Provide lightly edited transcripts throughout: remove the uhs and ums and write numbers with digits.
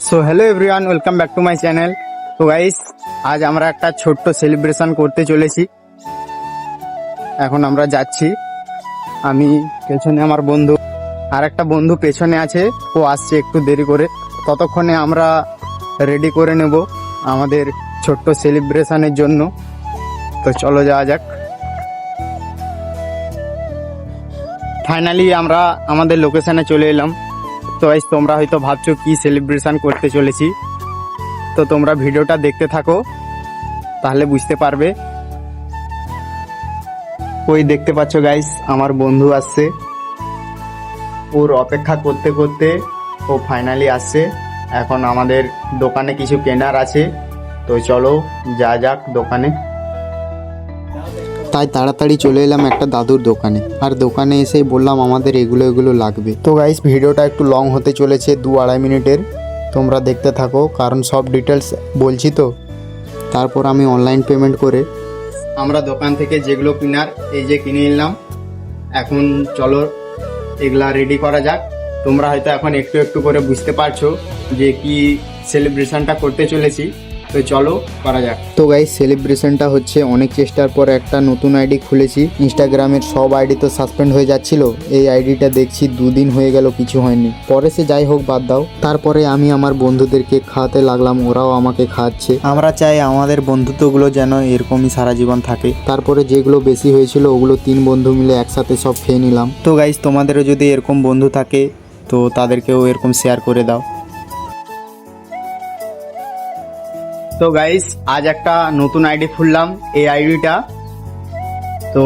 So hello everyone, welcome back to my channel. তো guys, আজ আমরা একটা ছোট্ট সেলিব্রেশন করতে চলেছি। এখন আমরা যাচ্ছি, আমি পেছনে, আমার বন্ধু আর একটা বন্ধু পেছনে আছে, ও আসছে একটু দেরি করে। ততক্ষণে আমরা রেডি করে নেব আমাদের ছোট্ট সেলিব্রেশনের জন্য। তো চলো যাওয়া যাক। ফাইনালি আমরা আমাদের লোকেশনে চলে এলাম। তো গাইস, তোমরা হয়তো ভাবছো কি সেলিব্রেশন করতে চলেছি, তো তোমরা ভিডিওটা দেখতে থাকো, তাহলে বুঝতে পারবে। ওই দেখতে পাচ্ছ গাইস, আমার বন্ধু আসছে। ওর অপেক্ষা করতে করতে ও ফাইনালি আসছে। এখন আমাদের দোকানে কিছু কেনার আছে, তো চলো যা যাক দোকানে। তাই তাড়াতাড়ি চলে এলাম একটা দাদুর দোকানে, আর দোকানে এসেই বললাম আমাদের এগুলো লাগবে। তো গাইস, ভিডিওটা একটু লং হতে চলেছে, 2-2.5 মিনিটের। তোমরা দেখতে থাকো, কারণ সব ডিটেলস বলছি। তো তারপর আমি অনলাইন পেমেন্ট করে আমরা দোকান থেকে যেগুলো কেনার এই যে কিনে নিলাম। এখন চলো এগুলা রেডি করা যাক। তোমরা হয়তো এখন একটু একটু করে বুঝতে পারছো যে কি সেলিব্রেশনটা করতে চলেছি। তো চলো করা যাক। তো গাইস, সেলিব্রেশনটা হচ্ছে অনেক চেষ্টার পর একটা নতুন আইডি খুলেছি। ইনস্টাগ্রামের সব আইডি তো সাসপেন্ড হয়ে যাচ্ছিল, এই আইডিটা দেখছি 2 দিন হয়ে গেল কিছু হয়নি। পরে সে যাই হোক, বাদ দাও। তারপরে আমি আমার বন্ধুদেরকে খাওয়াতে লাগলাম, ওরাও আমাকে খাওয়াচ্ছে। আমরা চাই আমাদের বন্ধুত্বগুলো যেন এরকমই সারা জীবন থাকে। তারপরে যেগুলো বেশি হয়েছিল ওগুলো 3 বন্ধু মিলে একসাথে সব খেয়ে নিলাম। তো গাইস, তোমাদেরও যদি এরকম বন্ধু থাকে তো তাদেরকেও এরকম শেয়ার করে দাও। তো গাইস, আজ একটা নতুন আইডি খুললাম, এই আইডিটা। তো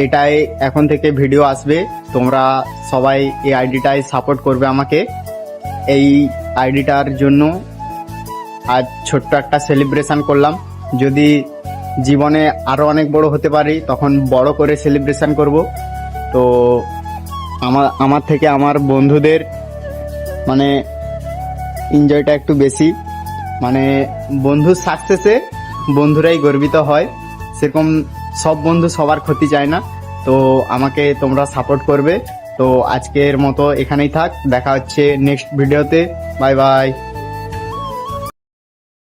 এটাই এখন থেকে ভিডিও আসবে, তোমরা সবাই এই আইডিটাই সাপোর্ট করবে আমাকে। এই আইডিটার জন্য আজ ছোট্ট একটা সেলিব্রেশন করলাম। যদি জীবনে আরো অনেক বড় হতে পারি তখন বড় করে সেলিব্রেশন করব। তো আমার থেকে আমার বন্ধুদের মানে এনজয়টা একটু বেশি, মানে বন্ধুর সাকসেসে বন্ধুরাই গর্বিত হয়, সেরকম সব বন্ধু সবার ক্ষতি চায় না। তো আমাকে তোমরা সাপোর্ট করবে। তো আজকের মতো এখানেই থাক, দেখা হচ্ছে নেক্সট ভিডিওতে। Bye bye.